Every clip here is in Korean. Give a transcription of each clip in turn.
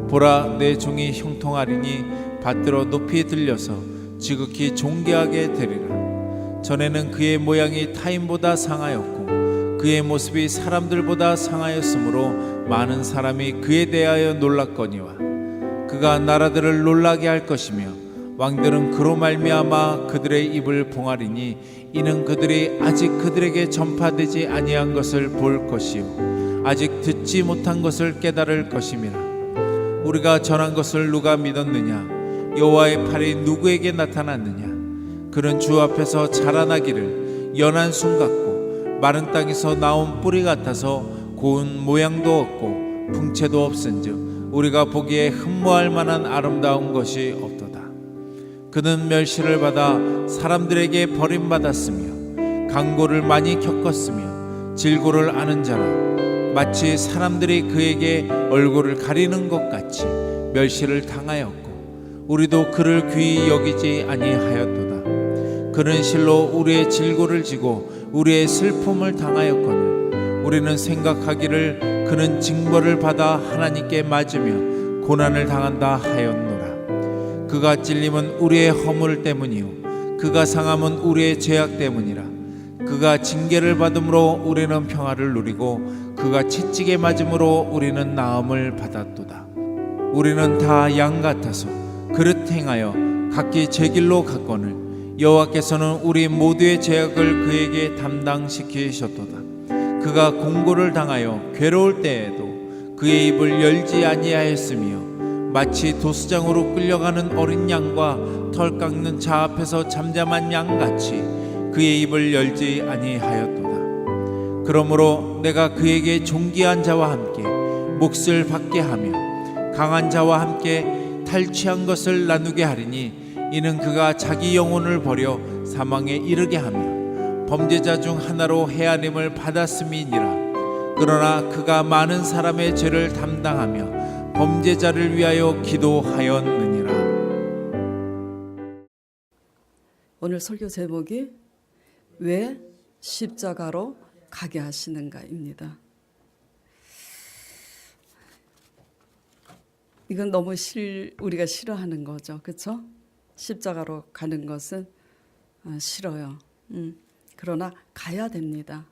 보라, 내 종이 형통하리니 받들어 높이 들려서 지극히 존귀하게 되리라. 전에는 그의 모양이 타인보다 상하였고 그의 모습이 사람들보다 상하였으므로 많은 사람이 그에 대하여 놀랐거니와 그가 나라들을 놀라게 할 것이며 왕들은 그로 말미암아 그들의 입을 봉하리니 이는 그들이 아직 그들에게 전파되지 아니한 것을 볼 것이요 아직 듣지 못한 것을 깨달을 것임이라. 우리가 전한 것을 누가 믿었느냐? 여호와의 팔이 누구에게 나타났느냐? 그는 주 앞에서 자라나기를 연한 순 같고 마른 땅에서 나온 뿌리 같아서 고운 모양도 없고 풍채도 없은즉 우리가 보기에 흠모할 만한 아름다운 것이 없도다. 그는 멸시를 받아 사람들에게 버림받았으며 강고를 많이 겪었으며 질고를 아는 자라 마치 사람들이 그에게 얼굴을 가리는 것 같이 멸시를 당하였고 우리도 그를 귀히 여기지 아니하였도다. 그는 실로 우리의 질고를 지고 우리의 슬픔을 당하였거늘 우리는 생각하기를 그는 징벌을 받아 하나님께 맞으며 고난을 당한다 하였노라. 그가 찔림은 우리의 허물 때문이요 그가 상함은 우리의 죄악 때문이라. 그가 징계를 받음으로 우리는 평화를 누리고 그가 채찍에 맞음으로 우리는 나음을 받았도다. 우리는 다 양 같아서 그릇 행하여 각기 제 길로 갔거늘 여호와께서는 우리 모두의 죄악을 그에게 담당시키셨도다. 그가 공고를 당하여 괴로울 때에도 그의 입을 열지 아니하였으며 마치 도수장으로 끌려가는 어린 양과 털 깎는 자 앞에서 잠잠한 양같이 그의 입을 열지 아니하였도다. 그러므로 내가 그에게 존귀한 자와 함께 몫을 받게 하며 강한 자와 함께 탈취한 것을 나누게 하리니 이는 그가 자기 영혼을 버려 사망에 이르게 하며 범죄자 중 하나로 헤아림을 받았음이니라. 그러나 그가 많은 사람의 죄를 담당하며 범죄자를 위하여 기도하였느니라. 오늘 설교 제목이 왜 십자가로 가게 하시는가입니다. 이건 너무 우리가 싫어하는 거죠, 그렇죠? 십자가로 가는 것은 싫어요. 그러나 가야 됩니다.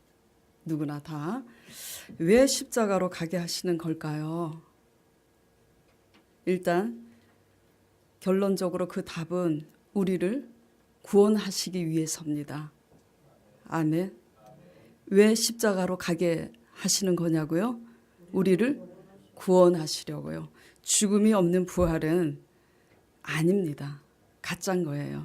누구나 다. 왜 십자가로 가게 하시는 걸까요? 일단 결론적으로 그 답은 우리를 구원하시기 위해서입니다. 아멘. 왜 십자가로 가게 하시는 거냐고요? 우리를 구원하시려고요. 죽음이 없는 부활은 아닙니다. 가짜인 거예요.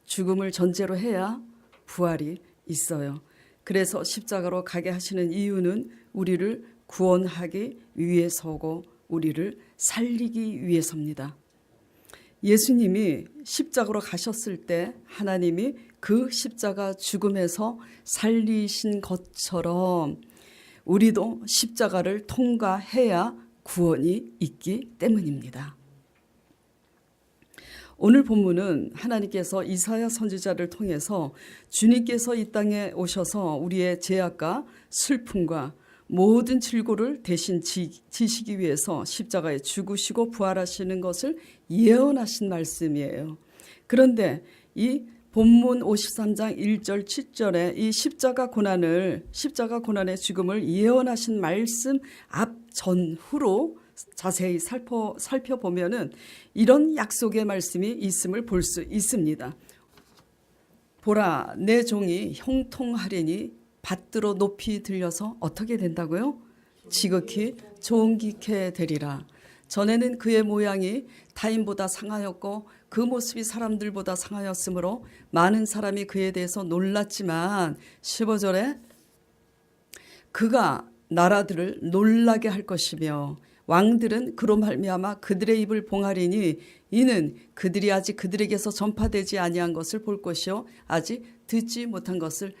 죽음을 전제로 해야 부활이 있어요. 그래서 십자가로 가게 하시는 이유는 우리를 구원하기 위해서고 우리를 살리기 위해서입니다. 예수님이 십자가로 가셨을 때 하나님이 그 십자가 죽음에서 살리신 것처럼 우리도 십자가를 통과해야 구원이 있기 때문입니다. 오늘 본문은 하나님께서 이사야 선지자를 통해서 주님께서 이 땅에 오셔서 우리의 죄악과 슬픔과 모든 질고를 대신 지시기 위해서 십자가에 죽으시고 부활하시는 것을 예언하신 말씀이에요. 그런데 이 본문 53장 1절 7절에 이 십자가 고난의 죽음을 예언하신 말씀 앞 전후로 자세히 살펴보면은 이런 약속의 말씀이 있음을 볼 수 있습니다. 보라, 내 종이 형통하리니 받들어 높이 들려서 어떻게 된다고요? 지극히 존귀케 되리라. 전에는 그의 모양이 타인보다 상하였고 그 모습이 사람들보다 상하였으므로 많은 사람이 그에 대해서 놀랐지만 15절에 그가 나라들을 놀라게 할 것이며 왕들은 그로 말미암아 그들의 입을 봉하리니 이는 그들이 아직 그들에게서 전파되지 아니한 것을 볼 것이요 아직 듣지 못한 것을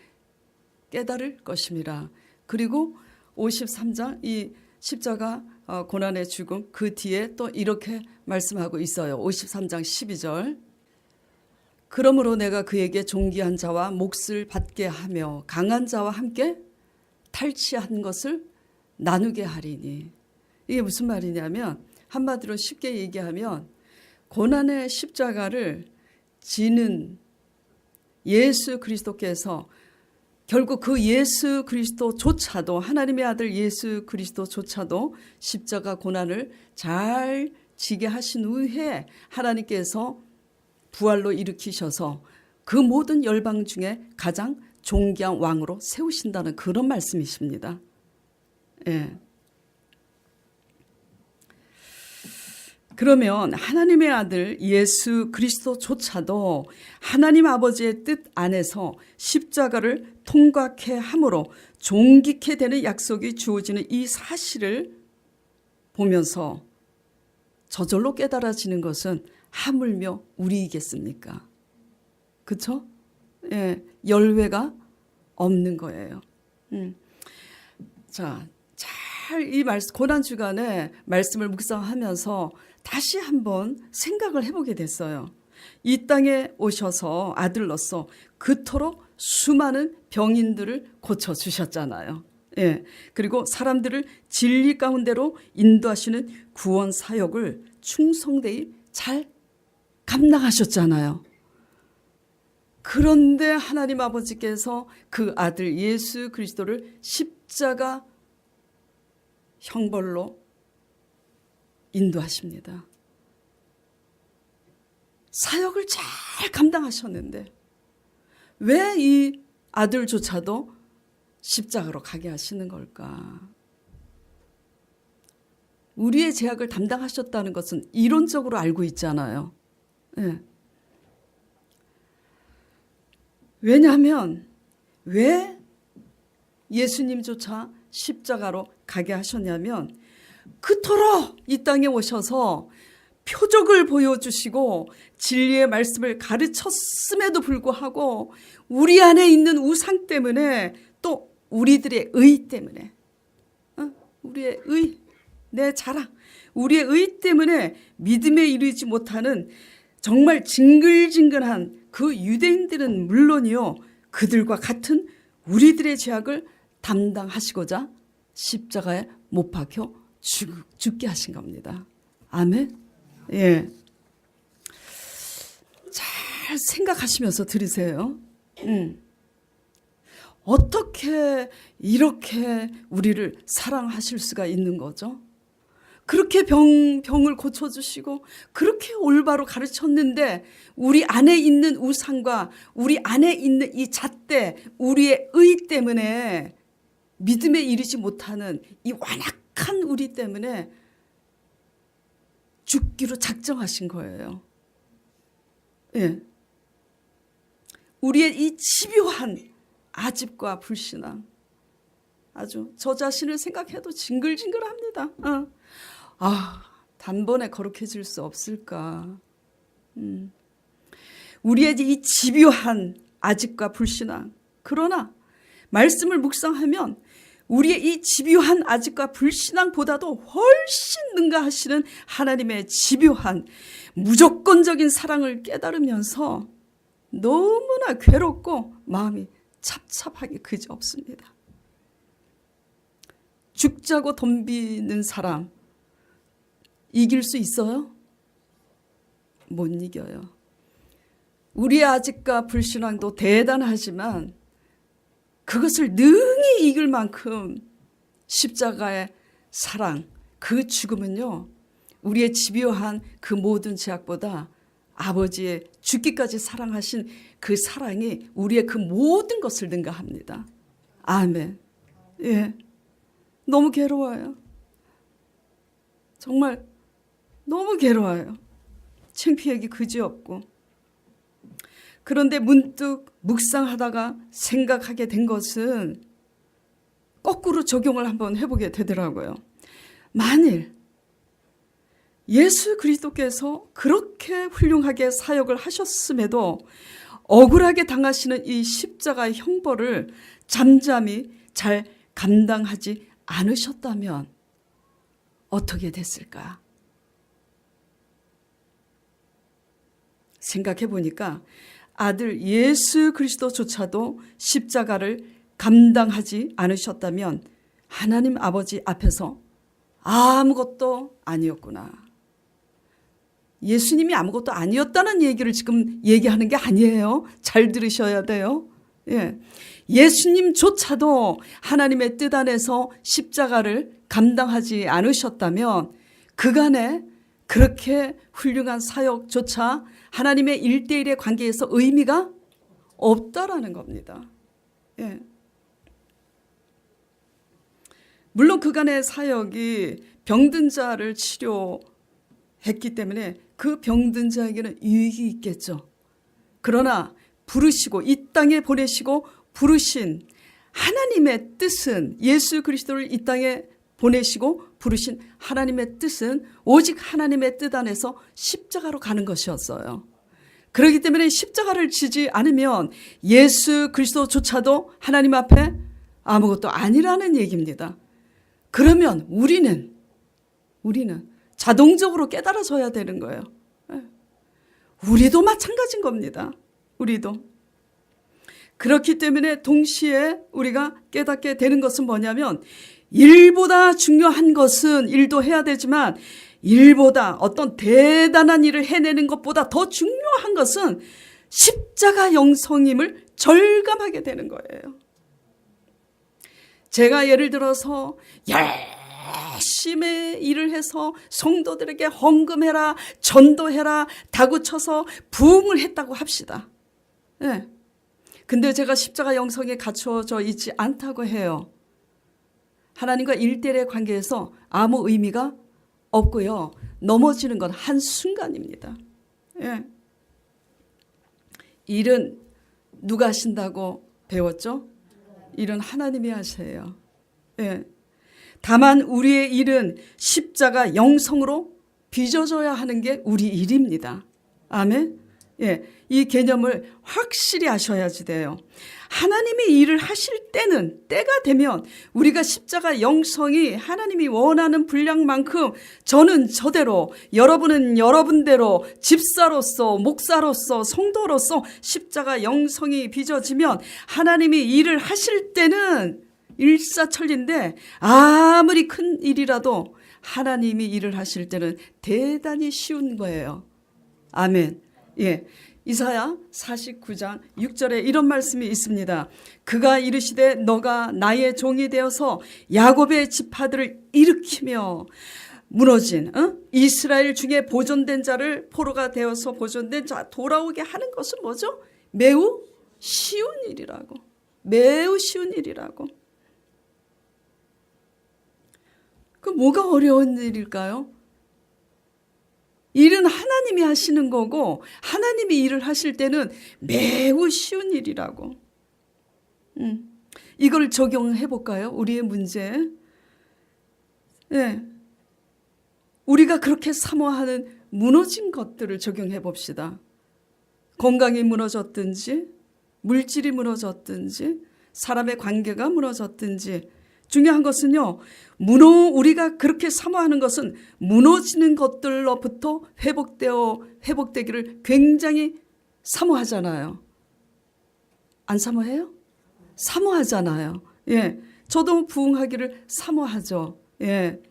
깨달을 것임이라. 그리고 53장 이 십자가 고난의 죽음 그 뒤에 또 이렇게 말씀하고 있어요. 53장 12절 그러므로 내가 그에게 존귀한 자와 몫을 받게 하며 강한 자와 함께 탈취한 것을 나누게 하리니. 이게 무슨 말이냐면 한마디로 쉽게 얘기하면 고난의 십자가를 지는 예수 그리스도께서 결국 그 예수 그리스도조차도, 하나님의 아들 예수 그리스도조차도 십자가 고난을 잘 지게 하신 후에 하나님께서 부활로 일으키셔서 그 모든 열방 중에 가장 존귀한 왕으로 세우신다는 그런 말씀이십니다. 예. 그러면 하나님의 아들 예수 그리스도조차도 하나님 아버지의 뜻 안에서 십자가를 통과케 함으로 존귀케 되는 약속이 주어지는 이 사실을 보면서 저절로 깨달아지는 것은 하물며 우리이겠습니까? 그렇죠? 예, 열외가 없는 거예요. 자, 잘 이 말씀 고난 주간에 말씀을 묵상하면서 다시 한번 생각을 해보게 됐어요. 이 땅에 오셔서 아들로서 그토록 수많은 병인들을 고쳐주셨잖아요. 예, 그리고 사람들을 진리 가운데로 인도하시는 구원 사역을 충성되이 잘 감당하셨잖아요. 그런데 하나님 아버지께서 그 아들 예수 그리스도를 십자가 형벌로 인도하십니다. 사역을 잘 감당하셨는데 왜 이 아들조차도 십자가로 가게 하시는 걸까? 우리의 죄악을 담당하셨다는 것은 이론적으로 알고 있잖아요. 네. 왜냐하면 왜 예수님조차 십자가로 가게 하셨냐면 그토록 이 땅에 오셔서 표적을 보여주시고 진리의 말씀을 가르쳤음에도 불구하고 우리 안에 있는 우상 때문에 또 우리들의 의 때문에 우리의 의, 내 자랑, 우리의 의 때문에 믿음에 이르지 못하는 정말 징글징글한 그 유대인들은 물론이요, 그들과 같은 우리들의 죄악을 담당하시고자 십자가에 못 박혀 죽게 하신 겁니다. 아멘. 예. 잘 생각하시면서 들으세요. 어떻게 이렇게 우리를 사랑하실 수가 있는 거죠? 그렇게 병을 고쳐주시고 그렇게 올바로 가르쳤는데 우리 안에 있는 우상과 우리 안에 있는 이 잣대, 우리의 의 때문에 믿음에 이르지 못하는 이 완악한 우리 때문에 죽기로 작정하신 거예요. 예. 우리의 이 집요한 아집과 불신앙, 아주 저 자신을 생각해도 징글징글합니다. 단번에 거룩해질 수 없을까? 우리의 이 집요한 아집과 불신앙, 그러나 말씀을 묵상하면 우리의 이 집요한 아집과 불신앙보다도 훨씬 능가하시는 하나님의 집요한 무조건적인 사랑을 깨달으면서 너무나 괴롭고 마음이 찹찹하기 그지없습니다. 죽자고 덤비는 사람 이길 수 있어요? 못 이겨요. 우리의 아집과 불신앙도 대단하지만 그것을 능히 이길 만큼 십자가의 사랑, 그 죽음은요, 우리의 집요한 그 모든 죄악보다 아버지의 죽기까지 사랑하신 그 사랑이 우리의 그 모든 것을 능가합니다. 아멘. 예. 너무 괴로워요. 정말 너무 괴로워요. 창피하기 그지없고. 그런데 문득 묵상하다가 생각하게 된 것은 거꾸로 적용을 한번 해보게 되더라고요. 만일 예수 그리스도께서 그렇게 훌륭하게 사역을 하셨음에도 억울하게 당하시는 이 십자가의 형벌을 잠잠히 잘 감당하지 않으셨다면 어떻게 됐을까? 생각해 보니까 아들 예수 그리스도조차도 십자가를 감당하지 않으셨다면 하나님 아버지 앞에서 아무것도 아니었구나. 예수님이 아무것도 아니었다는 얘기를 지금 얘기하는 게 아니에요. 잘 들으셔야 돼요. 예. 예수님조차도 하나님의 뜻 안에서 십자가를 감당하지 않으셨다면 그간에 그렇게 훌륭한 사역조차 하나님의 1대1의 관계에서 의미가 없다라는 겁니다. 예. 물론 그간의 사역이 병든 자를 치료했기 때문에 그 병든 자에게는 유익이 있겠죠. 그러나 부르시고 이 땅에 보내시고 부르신 하나님의 뜻은, 예수 그리스도를 이 땅에 보내시고 부르신 하나님의 뜻은 오직 하나님의 뜻 안에서 십자가로 가는 것이었어요. 그렇기 때문에 십자가를 지지 않으면 예수 그리스도조차도 하나님 앞에 아무것도 아니라는 얘기입니다. 그러면 우리는 자동적으로 깨달아져야 되는 거예요. 우리도 마찬가지인 겁니다. 우리도. 그렇기 때문에 동시에 우리가 깨닫게 되는 것은 뭐냐면 일보다 중요한 것은 일도 해야 되지만 일보다 어떤 대단한 일을 해내는 것보다 더 중요한 것은 십자가 영성임을 절감하게 되는 거예요. 제가 예를 들어서 열심히 일을 해서 성도들에게 헌금해라, 전도해라, 다구쳐서 부흥을 했다고 합시다. 네. 근데 제가 십자가 영성에 갖춰져 있지 않다고 해요. 하나님과 1대1의 관계에서 아무 의미가 없고요. 넘어지는 건 한순간입니다. 예. 일은 누가 하신다고 배웠죠? 일은 하나님이 하세요. 예. 다만 우리의 일은 십자가 영성으로 빚어져야 하는 게 우리 일입니다. 아멘. 예, 이 개념을 확실히 아셔야지 돼요. 하나님이 일을 하실 때는, 때가 되면 우리가 십자가 영성이 하나님이 원하는 분량만큼 저는 저대로, 여러분은 여러분대로 집사로서, 목사로서, 성도로서 십자가 영성이 빚어지면 하나님이 일을 하실 때는 일사천리인데 아무리 큰 일이라도 하나님이 일을 하실 때는 대단히 쉬운 거예요. 아멘. 예. 이사야 49장 6절에 이런 말씀이 있습니다. 그가 이르시되 너가 나의 종이 되어서 야곱의 지파들을 일으키며 무너진 이스라엘 중에 보존된 자를 포로가 되어서 보존된 자 돌아오게 하는 것은 뭐죠? 매우 쉬운 일이라고. 매우 쉬운 일이라고. 그 뭐가 어려운 일일까요? 일은 하나님이 하시는 거고 하나님이 일을 하실 때는 매우 쉬운 일이라고. 이걸 적용해 볼까요? 우리의 문제. 네. 우리가 그렇게 사모하는 무너진 것들을 적용해 봅시다. 건강이 무너졌든지 물질이 무너졌든지 사람의 관계가 무너졌든지 중요한 것은요. 우리가 그렇게 사모하는 것은 무너지는 것들로부터 회복되기를 굉장히 사모하잖아요. 안 사모해요? 사모하잖아요. 예, 저도 부흥하기를 사모하죠. 예,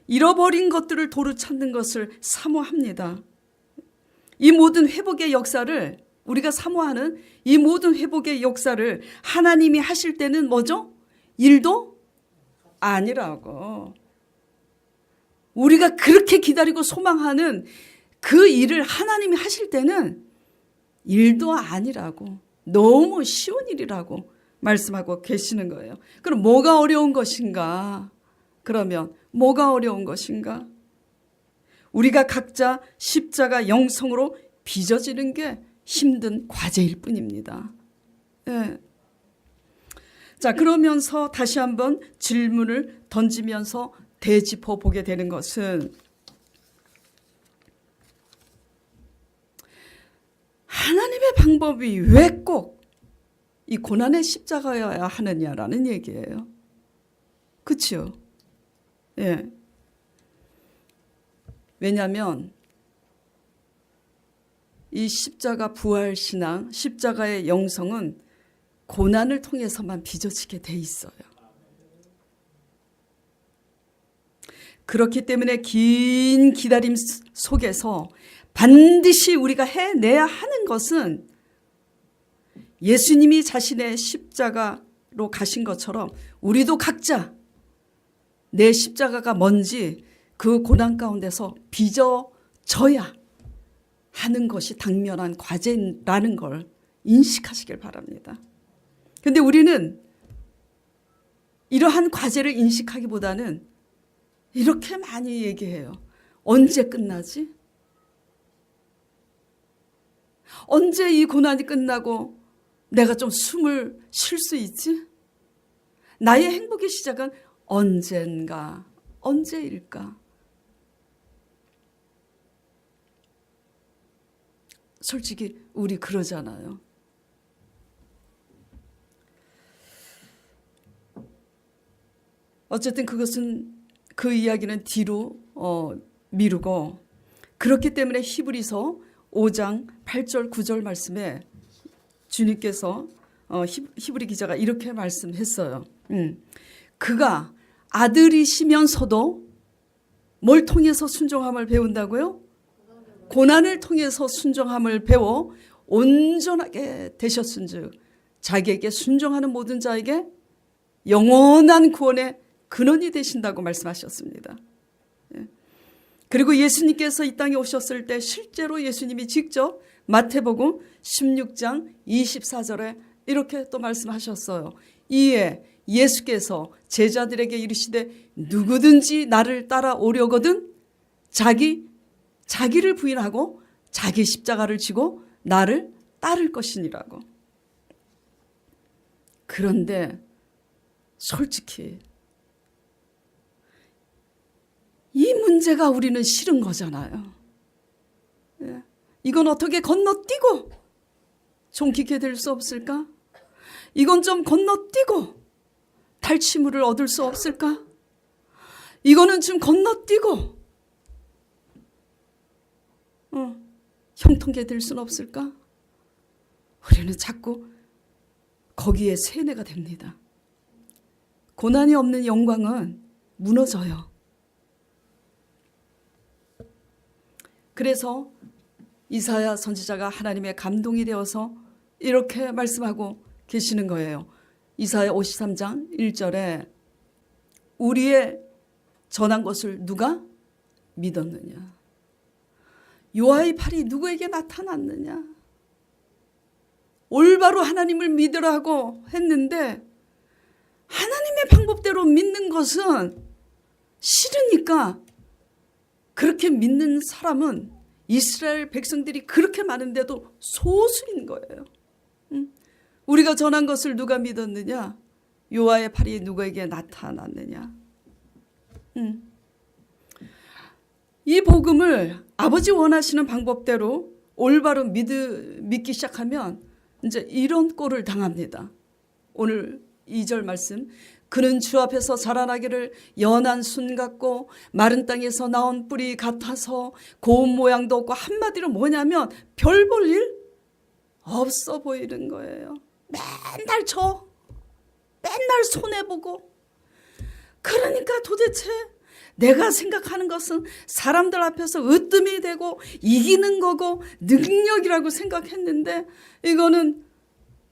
잃어버린 것들을 도로 찾는 것을 사모합니다. 이 모든 회복의 역사를 우리가 사모하는 이 모든 회복의 역사를 하나님이 하실 때는 뭐죠? 일도 아니라고. 우리가 그렇게 기다리고 소망하는 그 일을 하나님이 하실 때는 일도 아니라고. 너무 쉬운 일이라고 말씀하고 계시는 거예요. 그럼 뭐가 어려운 것인가? 그러면 뭐가 어려운 것인가? 우리가 각자 십자가 영성으로 빚어지는 게 힘든 과제일 뿐입니다. 네. 자, 그러면서 다시 한번 질문을 던지면서 되짚어 보게 되는 것은 하나님의 방법이 왜 꼭 이 고난의 십자가여야 하느냐라는 얘기예요. 그렇죠? 예. 왜냐하면 이 십자가 부활신앙, 십자가의 영성은 고난을 통해서만 빚어지게 돼 있어요. 그렇기 때문에 긴 기다림 속에서 반드시 우리가 해내야 하는 것은 예수님이 자신의 십자가로 가신 것처럼 우리도 각자 내 십자가가 뭔지 그 고난 가운데서 빚어져야 하는 것이 당면한 과제라는 걸 인식하시길 바랍니다. 그런데 우리는 이러한 과제를 인식하기보다는 이렇게 많이 얘기해요. 언제 끝나지? 언제 이 고난이 끝나고 내가 좀 숨을 쉴 수 있지? 나의 행복의 시작은 언젠가, 언제일까? 솔직히 우리 그러잖아요. 어쨌든 그 이야기는 뒤로 미루고, 그렇기 때문에 히브리서 5장 8절 9절 말씀에 주님께서 히브리 기자가 이렇게 말씀했어요. 그가 아들이시면서도 뭘 통해서 순종함을 배운다고요? 고난을 통해서 순종함을 배워 온전하게 되셨은즉 자기에게 순종하는 모든 자에게 영원한 구원의 근원이 되신다고 말씀하셨습니다. 그리고 예수님께서 이 땅에 오셨을 때 실제로 예수님이 직접 마태복음 16장 24절에 이렇게 또 말씀하셨어요. 이에 예수께서 제자들에게 이르시되 누구든지 나를 따라오려거든 자기를 부인하고 자기 십자가를 지고 나를 따를 것이니라고. 그런데 솔직히 이 문제가 우리는 싫은 거잖아요. 이건 어떻게 건너뛰고 종키게 될 수 없을까? 이건 좀 건너뛰고 탈취물을 얻을 수 없을까? 이거는 좀 건너뛰고 형통케 될 수는 없을까? 우리는 자꾸 거기에 세뇌가 됩니다. 고난이 없는 영광은 무너져요. 그래서 이사야 선지자가 하나님의 감동이 되어서 이렇게 말씀하고 계시는 거예요. 이사야 53장 1절에 우리의 전한 것을 누가 믿었느냐? 요아의 팔이 누구에게 나타났느냐? 올바로 하나님을 믿으라고 했는데 하나님의 방법대로 믿는 것은 싫으니까 그렇게 믿는 사람은 이스라엘 백성들이 그렇게 많은데도 소수인 거예요. 우리가 전한 것을 누가 믿었느냐? 요아의 팔이 누구에게 나타났느냐? 이 복음을 아버지 원하시는 방법대로 올바로 믿기 시작하면 이제 이런 꼴을 당합니다. 오늘 2절 말씀, 그는 주 앞에서 자라나기를 연한 순 같고 마른 땅에서 나온 뿌리 같아서 고운 모양도 없고, 한마디로 뭐냐면 별 볼 일 없어 보이는 거예요. 맨날 손해보고. 그러니까 도대체 내가 생각하는 것은 사람들 앞에서 으뜸이 되고 이기는 거고 능력이라고 생각했는데, 이거는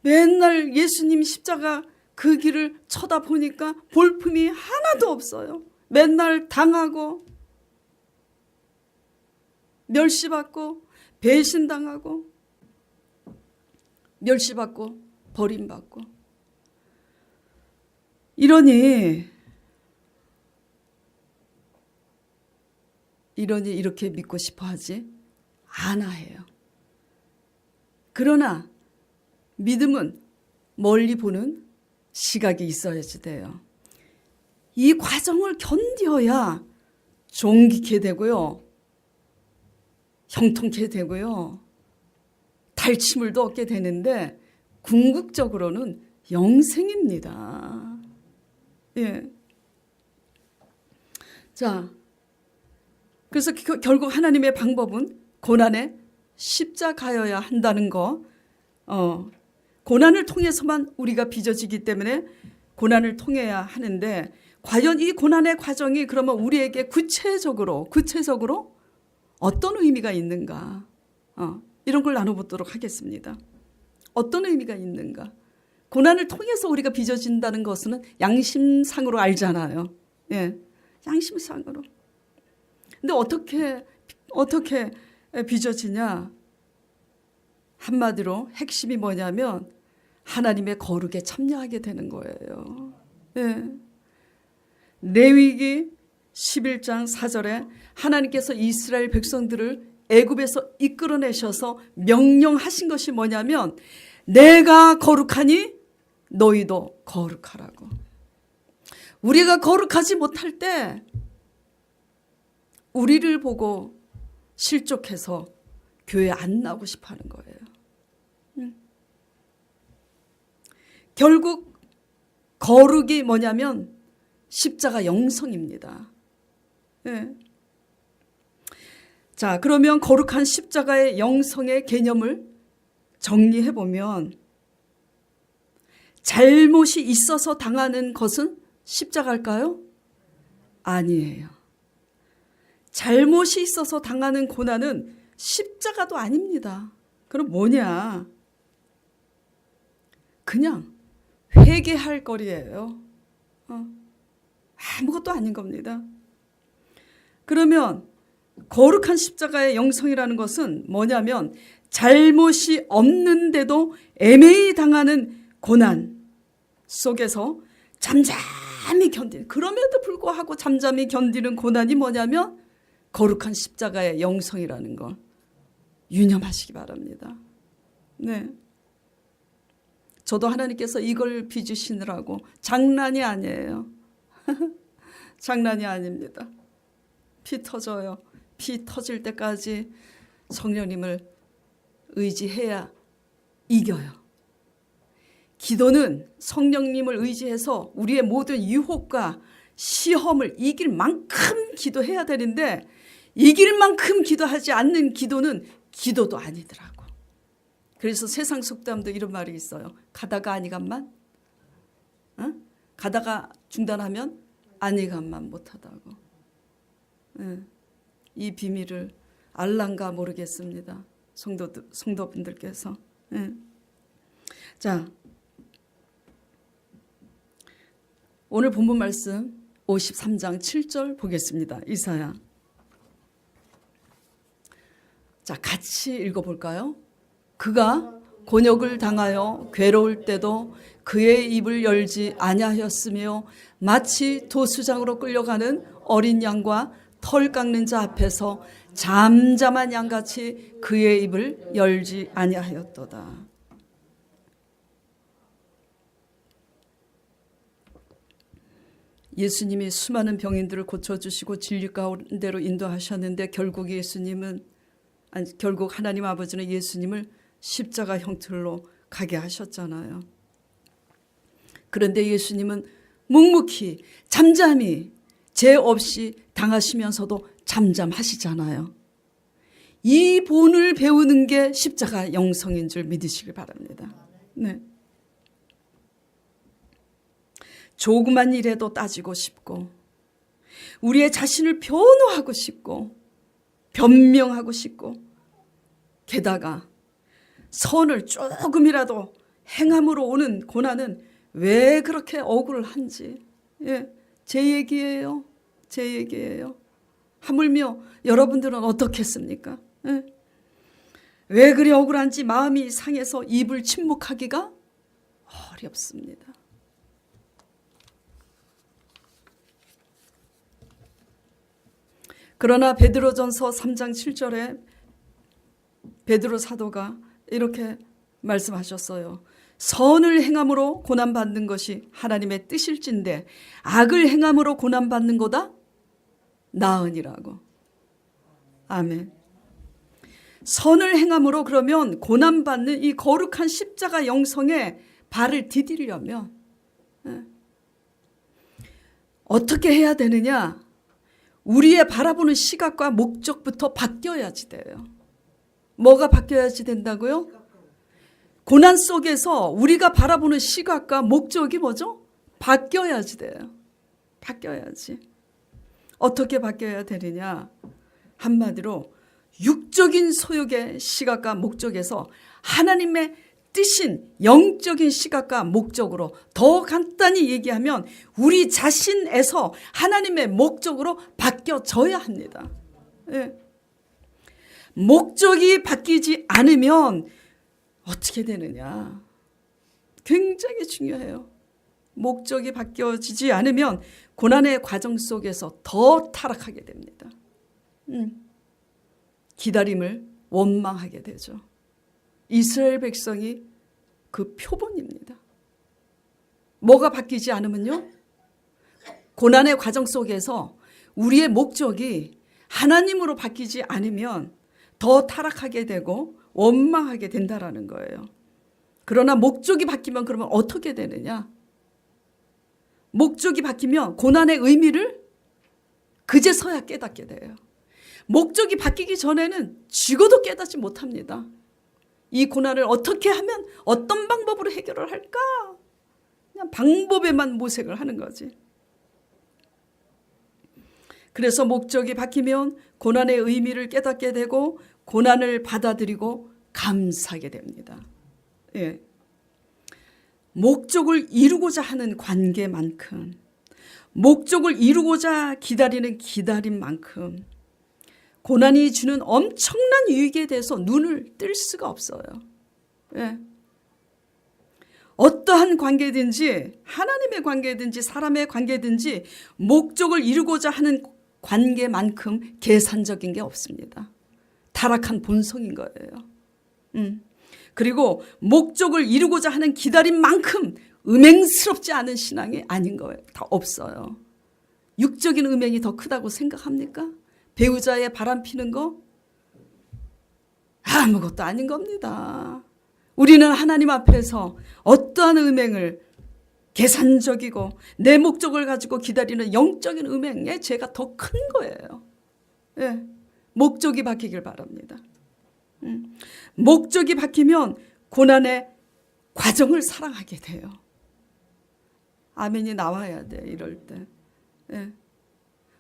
맨날 예수님 십자가 그 길을 쳐다보니까 볼품이 하나도 없어요. 맨날 당하고 멸시받고 배신당하고 멸시받고 버림받고. 이러니 이렇게 믿고 싶어 하지 않아 해요. 그러나 믿음은 멀리 보는 시각이 있어야지 돼요. 이 과정을 견뎌야 종기게 되고요, 형통케 되고요, 탈취물도 얻게 되는데 궁극적으로는 영생입니다. 예. 자, 그래서 결국 하나님의 방법은 고난에 십자가여야 한다는 거, 고난을 통해서만 우리가 빚어지기 때문에 고난을 통해야 하는데, 과연 이 고난의 과정이 그러면 우리에게 구체적으로 어떤 의미가 있는가? 이런 걸 나눠보도록 하겠습니다. 어떤 의미가 있는가? 고난을 통해서 우리가 빚어진다는 것은 양심상으로 알잖아요. 예, 양심상으로. 근데 어떻게 빚어지냐? 한마디로 핵심이 뭐냐면 하나님의 거룩에 참여하게 되는 거예요. 예. 레위기 11장 4절에 하나님께서 이스라엘 백성들을 애굽에서 이끌어내셔서 명령하신 것이 뭐냐면 내가 거룩하니 너희도 거룩하라고. 우리가 거룩하지 못할 때 우리를 보고 실족해서 교회 안 나오고 싶어 하는 거예요. 결국 거룩이 뭐냐면 십자가 영성입니다. 네. 자, 그러면 거룩한 십자가의 영성의 개념을 정리해 보면 잘못이 있어서 당하는 것은 십자가일까요? 아니에요. 잘못이 있어서 당하는 고난은 십자가도 아닙니다. 그럼 뭐냐? 그냥 회개할 거리예요. 아무것도 아닌 겁니다. 그러면 거룩한 십자가의 영성이라는 것은 뭐냐면 잘못이 없는데도 애매히 당하는 고난 속에서 잠잠히 견디는, 그럼에도 불구하고 잠잠히 견디는 고난이 뭐냐면 거룩한 십자가의 영성이라는 걸 유념하시기 바랍니다. 네. 저도 하나님께서 이걸 빚으시느라고 장난이 아니에요. 장난이 아닙니다. 피 터져요. 피 터질 때까지 성령님을 의지해야 이겨요. 기도는 성령님을 의지해서 우리의 모든 유혹과 시험을 이길 만큼 기도해야 되는데 이길 만큼 기도하지 않는 기도는 기도도 아니더라고. 그래서 세상 속담도 이런 말이 있어요. 가다가 아니간만, 가다가 중단하면 아니간만 못하다고. 이 비밀을 알란가 모르겠습니다. 성도분들께서. 자, 오늘 본문 말씀 53장 7절 보겠습니다. 이사야. 자, 같이 읽어볼까요? 그가 곤욕을 당하여 괴로울 때도 그의 입을 열지 아니하였으며 마치 도수장으로 끌려가는 어린 양과 털 깎는 자 앞에서 잠잠한 양같이 그의 입을 열지 아니하였도다. 예수님이 수많은 병인들을 고쳐주시고 진리 가운데로 인도하셨는데 결국 하나님 아버지는 예수님을 십자가 형틀로 가게 하셨잖아요. 그런데 예수님은 묵묵히 잠잠히 죄 없이 당하시면서도 잠잠하시잖아요. 이 본을 배우는 게 십자가 영성인 줄 믿으시길 바랍니다. 네. 조그만 일에도 따지고 싶고 우리의 자신을 변호하고 싶고 변명하고 싶고 게다가 선을 조금이라도 행함으로 오는 고난은 왜 그렇게 억울한지, 제 얘기예요. 제 얘기예요. 하물며 여러분들은 어떻겠습니까? 왜 그리 억울한지 마음이 상해서 입을 침묵하기가 어렵습니다. 그러나 베드로전서 3장 7절에 베드로 사도가 이렇게 말씀하셨어요. 선을 행함으로 고난받는 것이 하나님의 뜻일진데 악을 행함으로 고난받는 거다 나으니라고. 아멘. 선을 행함으로 그러면 고난받는 이 거룩한 십자가 영성에 발을 디디려면 어떻게 해야 되느냐? 우리의 바라보는 시각과 목적부터 바뀌어야지 돼요. 뭐가 바뀌어야지 된다고요? 고난 속에서 우리가 바라보는 시각과 목적이 뭐죠? 바뀌어야지 돼요. 바뀌어야지. 어떻게 바뀌어야 되느냐? 한마디로 육적인 소욕의 시각과 목적에서 하나님의 뜻인 영적인 시각과 목적으로, 더 간단히 얘기하면 우리 자신에서 하나님의 목적으로 바뀌어져야 합니다. 예. 목적이 바뀌지 않으면 어떻게 되느냐? 굉장히 중요해요. 목적이 바뀌어지지 않으면 고난의 과정 속에서 더 타락하게 됩니다. 기다림을 원망하게 되죠. 이스라엘 백성이 그 표본입니다. 뭐가 바뀌지 않으면요? 고난의 과정 속에서 우리의 목적이 하나님으로 바뀌지 않으면 더 타락하게 되고 원망하게 된다라는 거예요. 그러나 목적이 바뀌면 그러면 어떻게 되느냐? 목적이 바뀌면 고난의 의미를 그제서야 깨닫게 돼요. 목적이 바뀌기 전에는 죽어도 깨닫지 못합니다. 이 고난을 어떻게 하면 어떤 방법으로 해결을 할까? 그냥 방법에만 모색을 하는 거지. 그래서 목적이 바뀌면 고난의 의미를 깨닫게 되고 고난을 받아들이고 감사하게 됩니다. 예. 목적을 이루고자 하는 관계만큼, 목적을 이루고자 기다리는 기다림만큼 고난이 주는 엄청난 유익에 대해서 눈을 뜰 수가 없어요. 예. 어떠한 관계든지, 하나님의 관계든지 사람의 관계든지 목적을 이루고자 하는 관계만큼 계산적인 게 없습니다. 타락한 본성인 거예요. 그리고 목적을 이루고자 하는 기다림만큼 음행스럽지 않은 신앙이 아닌 거예요. 다 없어요. 육적인 음행이 더 크다고 생각합니까? 배우자의 바람 피는 거? 아무것도 아닌 겁니다. 우리는 하나님 앞에서 어떠한 음행을 계산적이고 내 목적을 가지고 기다리는 영적인 음행의 죄가 더 큰 거예요. 예. 목적이 바뀌길 바랍니다. 목적이 바뀌면 고난의 과정을 사랑하게 돼요. 아멘이 나와야 돼, 이럴 때. 예.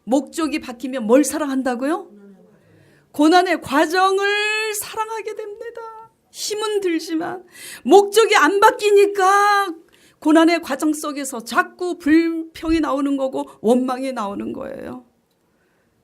목적이 바뀌면 뭘 사랑한다고요? 고난의 과정을 사랑하게 됩니다. 힘은 들지만 목적이 안 바뀌니까 고난의 과정 속에서 자꾸 불평이 나오는 거고 원망이 나오는 거예요.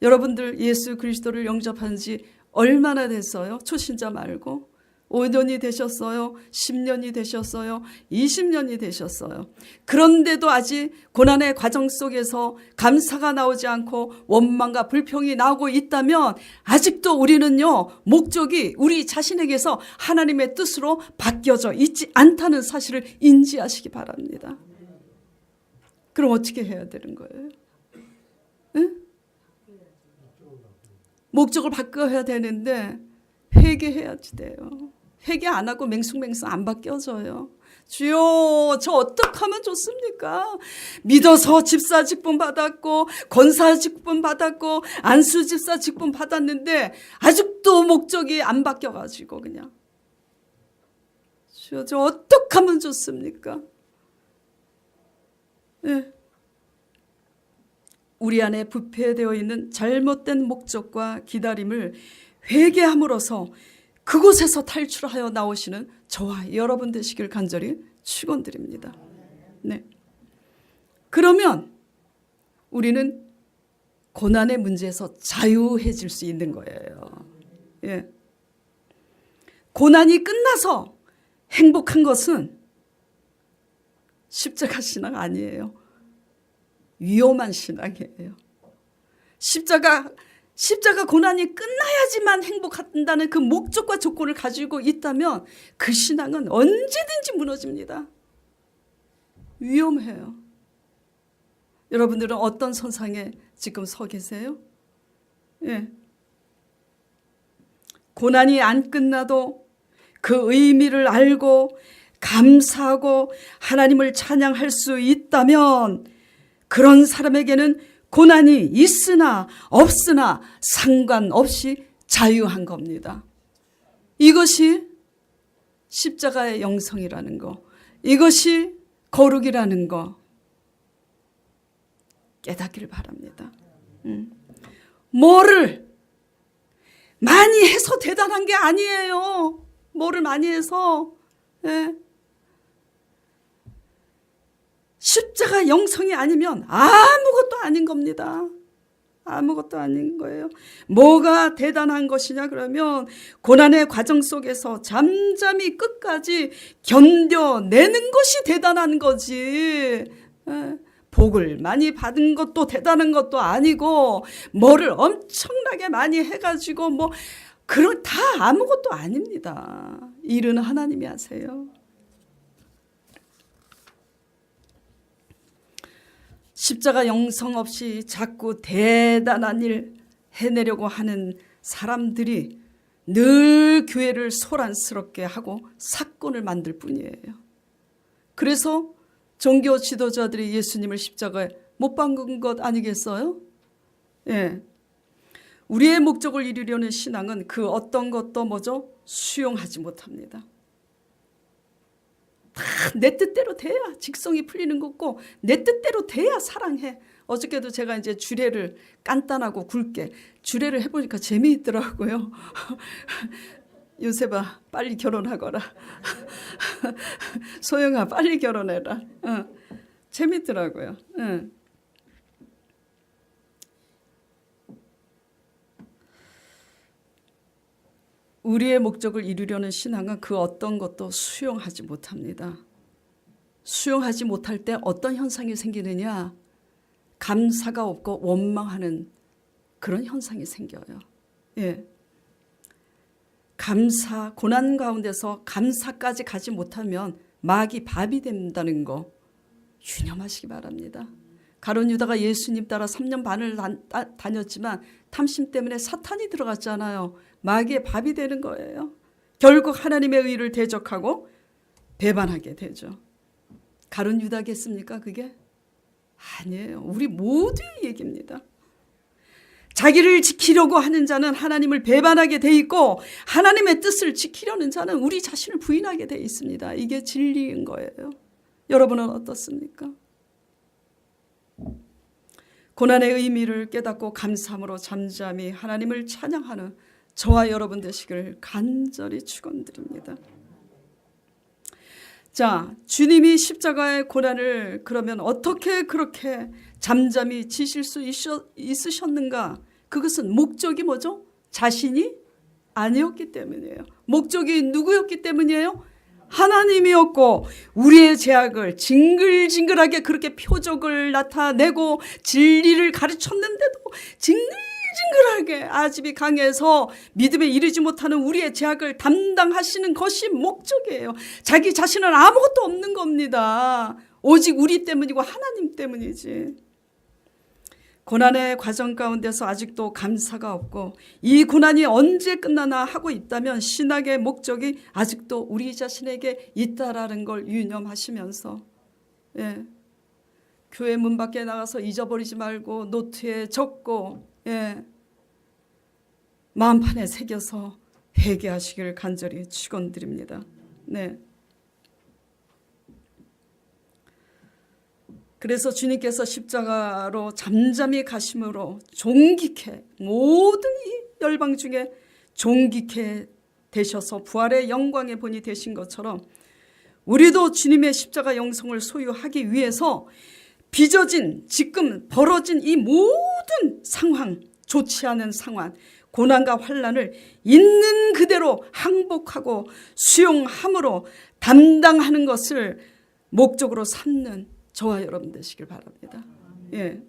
여러분들 예수 그리스도를 영접한 지 얼마나 됐어요? 초신자 말고 5년이 되셨어요? 10년이 되셨어요? 20년이 되셨어요? 그런데도 아직 고난의 과정 속에서 감사가 나오지 않고 원망과 불평이 나오고 있다면 아직도 우리는요, 목적이 우리 자신에게서 하나님의 뜻으로 바뀌어져 있지 않다는 사실을 인지하시기 바랍니다. 그럼 어떻게 해야 되는 거예요? 응? 목적을 바꿔야 되는데 회개해야지 돼요. 회개 안 하고 맹숭맹숭 안 바뀌어져요. 주여, 저 어떻게 하면 좋습니까? 믿어서 집사 직분 받았고 권사 직분 받았고 안수 집사 직분 받았는데 아직도 목적이 안 바뀌어가지고 그냥 주여, 저 어떻게 하면 좋습니까? 네. 우리 안에 부패되어 있는 잘못된 목적과 기다림을 회개함으로써 그곳에서 탈출하여 나오시는 저와 여러분 되시길 간절히 축원드립니다. 네. 그러면 우리는 고난의 문제에서 자유해질 수 있는 거예요. 예. 고난이 끝나서 행복한 것은 십자가 신앙 아니에요. 위험한 신앙이에요. 십자가 고난이 끝나야지만 행복한다는 그 목적과 조건을 가지고 있다면 그 신앙은 언제든지 무너집니다. 위험해요. 여러분들은 어떤 선상에 지금 서 계세요? 예. 고난이 안 끝나도 그 의미를 알고 감사하고 하나님을 찬양할 수 있다면 그런 사람에게는 고난이 있으나 없으나 상관없이 자유한 겁니다. 이것이 십자가의 영성이라는 거, 이것이 거룩이라는 거. 깨닫기를 바랍니다. 뭐를 많이 해서 대단한 게 아니에요. 뭐를 많이 해서. 예. 십자가 영성이 아니면 아무것도 아닌 겁니다. 아무것도 아닌 거예요. 뭐가 대단한 것이냐 그러면 고난의 과정 속에서 잠잠히 끝까지 견뎌내는 것이 대단한 거지. 복을 많이 받은 것도 대단한 것도 아니고 뭐를 엄청나게 많이 해가지고 뭐 그런 다 아무것도 아닙니다. 일은 하나님이 하세요. 십자가 영성 없이 자꾸 대단한 일 해내려고 하는 사람들이 늘 교회를 소란스럽게 하고 사건을 만들 뿐이에요. 그래서 종교 지도자들이 예수님을 십자가에 못 박은 것 아니겠어요? 예. 우리의 목적을 이루려는 신앙은 그 어떤 것도 뭐죠? 수용하지 못합니다. 다 내 뜻대로 돼야 직성이 풀리는 거고 내 뜻대로 돼야 사랑해. 어저께도 제가 이제 주례를 간단하고 굵게 주례를 해보니까 재미있더라고요. 요셉아 빨리 결혼하거라. 소영아 빨리 결혼해라. 재밌더라고요. 우리의 목적을 이루려는 신앙은 그 어떤 것도 수용하지 못합니다. 수용하지 못할 때 어떤 현상이 생기느냐? 감사가 없고 원망하는 그런 현상이 생겨요. 예. 감사, 고난 가운데서 감사까지 가지 못하면 마귀 밥이 된다는 거 유념하시기 바랍니다. 가룟 유다가 예수님 따라 3년 반을 다녔지만 탐심 때문에 사탄이 들어갔잖아요. 마귀의 밥이 되는 거예요. 결국 하나님의 의를 대적하고 배반하게 되죠. 가룟 유다겠습니까 그게? 아니에요. 우리 모두의 얘기입니다. 자기를 지키려고 하는 자는 하나님을 배반하게 돼 있고 하나님의 뜻을 지키려는 자는 우리 자신을 부인하게 돼 있습니다. 이게 진리인 거예요. 여러분은 어떻습니까? 고난의 의미를 깨닫고 감사함으로 잠잠히 하나님을 찬양하는 저와 여러분 되시기를 간절히 축원드립니다. 자, 주님이 십자가의 고난을 그러면 어떻게 그렇게 잠잠히 지실 수 있으셨는가? 그것은 목적이 뭐죠? 자신이 아니었기 때문이에요. 목적이 누구였기 때문이에요? 하나님이었고 우리의 죄악을 징글징글하게 그렇게 표적을 나타내고 진리를 가르쳤는데도 징글징글하게 아집이 강해서 믿음에 이르지 못하는 우리의 죄악을 담당하시는 것이 목적이에요. 자기 자신은 아무것도 없는 겁니다. 오직 우리 때문이고 하나님 때문이지. 고난의 과정 가운데서 아직도 감사가 없고 이 고난이 언제 끝나나 하고 있다면 신학의 목적이 아직도 우리 자신에게 있다라는 걸 유념하시면서 교회 문 밖에 나가서 잊어버리지 말고 노트에 적고 마음판에 새겨서 회개하시기를 간절히 축원드립니다. 네. 그래서 주님께서 십자가로 잠잠히 가심으로 존귀케 모든 이 열방 중에 존귀케 되셔서 부활의 영광의 본이 되신 것처럼 우리도 주님의 십자가 영성을 소유하기 위해서 빚어진 지금 벌어진 이 모든 상황, 좋지 않은 상황, 고난과 환난을 있는 그대로 항복하고 수용함으로 담당하는 것을 목적으로 삼는 저와 여러분 되시길 바랍니다. 예.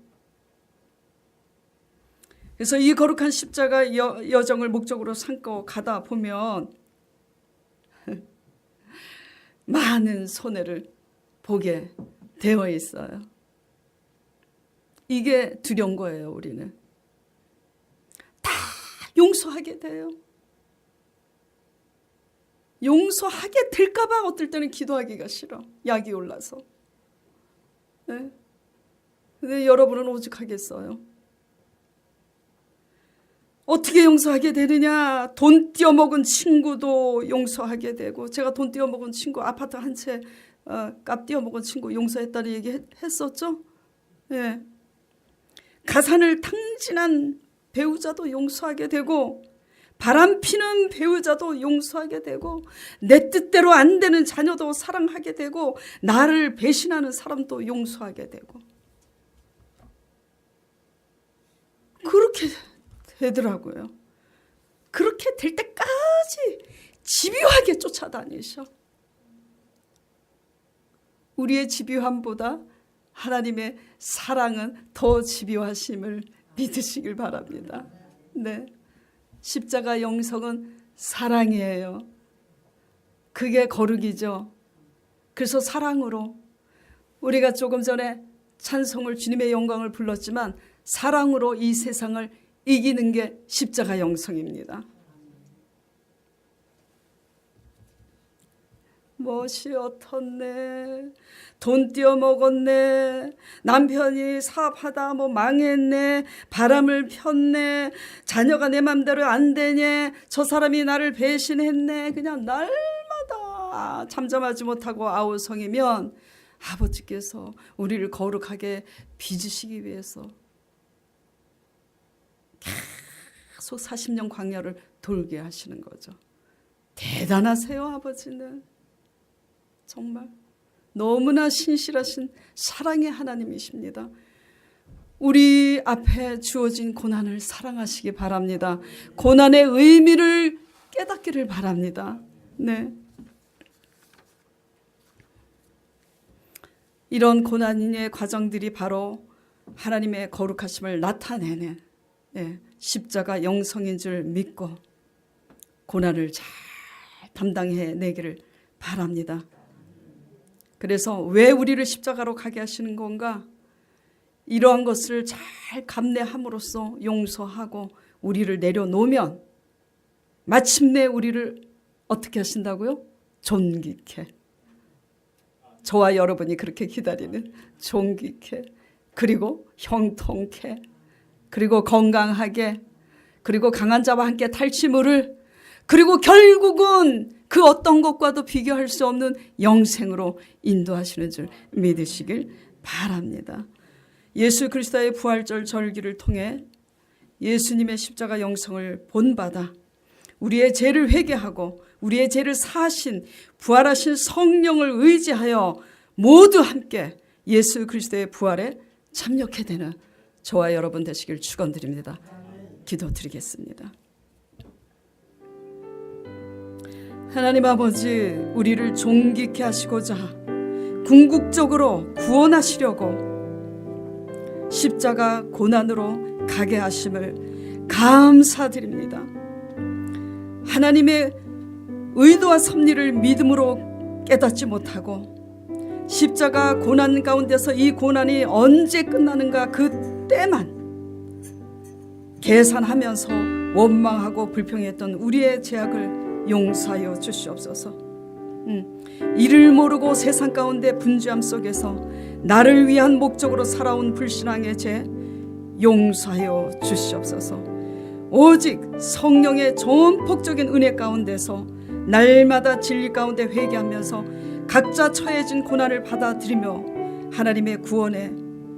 그래서 이 거룩한 십자가 여정을 목적으로 삼고 가다 보면 많은 손해를 보게 되어 있어요. 이게 두려운 거예요. 우리는 다 용서하게 돼요. 용서하게 될까 봐 어떨 때는 기도하기가 싫어. 약이 올라서. 네. 근데 여러분은 오직 하겠어요? 어떻게 용서하게 되느냐? 돈 띄어먹은 친구도 용서하게 되고, 제가 돈 띄어먹은 친구, 아파트 한 채 값 띄어먹은 친구 용서했다는 얘기 했었죠? 예. 가산을 탕진한 배우자도 용서하게 되고, 바람 피는 배우자도 용서하게 되고, 내 뜻대로 안 되는 자녀도 사랑하게 되고, 나를 배신하는 사람도 용서하게 되고, 그렇게 되더라고요. 그렇게 될 때까지 집요하게 쫓아다니셔. 우리의 집요함보다 하나님의 사랑은 더 집요하심을 믿으시길 바랍니다. 네, 십자가 영성은 사랑이에요. 그게 거룩이죠. 그래서 사랑으로, 우리가 조금 전에 찬송을, 주님의 영광을 불렀지만 사랑으로 이 세상을 이기는 게 십자가 영성입니다. 멋이 어떻네, 돈 띄어먹었네, 남편이 사업하다 망했네, 바람을 폈네, 자녀가 내 맘대로 안 되네, 저 사람이 나를 배신했네, 그냥 날마다 잠잠하지 못하고 아우성이면 아버지께서 우리를 거룩하게 빚으시기 위해서 계속 40년 광야를 돌게 하시는 거죠. 대단하세요, 아버지는. 정말 너무나 신실하신 사랑의 하나님이십니다. 우리 앞에 주어진 고난을 사랑하시기 바랍니다. 고난의 의미를 깨닫기를 바랍니다. 네. 이런 고난의 과정들이 바로 하나님의 거룩하심을 나타내는 십자가 영성인 줄 믿고 고난을 잘 담당해내기를 바랍니다. 그래서 왜 우리를 십자가로 가게 하시는 건가? 이러한 것을 잘 감내함으로써 용서하고 우리를 내려놓으면 마침내 우리를 어떻게 하신다고요? 존귀케. 저와 여러분이 그렇게 기다리는 존귀케, 그리고 형통케, 그리고 건강하게, 그리고 강한 자와 함께 탈취물을, 그리고 결국은 그 어떤 것과도 비교할 수 없는 영생으로 인도하시는 줄 믿으시길 바랍니다. 예수 그리스도의 부활절 절기를 통해 예수님의 십자가 영성을 본받아 우리의 죄를 회개하고 우리의 죄를 사하신 부활하신 성령을 의지하여 모두 함께 예수 그리스도의 부활에 참여하게 되는 저와 여러분 되시길 축원드립니다. 기도드리겠습니다. 하나님 아버지, 우리를 존귀케 하시고자 궁극적으로 구원하시려고 십자가 고난으로 가게 하심을 감사드립니다. 하나님의 의도와 섭리를 믿음으로 깨닫지 못하고 십자가 고난 가운데서 이 고난이 언제 끝나는가 그때만 계산하면서 원망하고 불평했던 우리의 죄악을 용서하여 주시옵소서. 이를 모르고 세상 가운데 분주함 속에서 나를 위한 목적으로 살아온 불신앙의 죄 용서하여 주시옵소서. 오직 성령의 전폭적인 은혜 가운데서 날마다 진리 가운데 회개하면서 각자 처해진 고난을 받아들이며 하나님의 구원에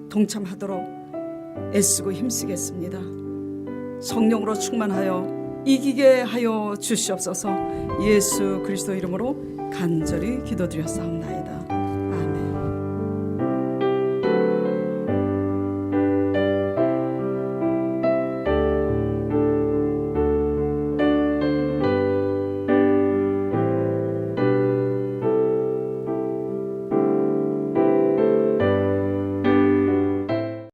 동참하도록 애쓰고 힘쓰겠습니다. 성령으로 충만하여 이기게 하여 주시옵소서. 예수 그리스도 이름으로 간절히 기도드렸사옵나이다.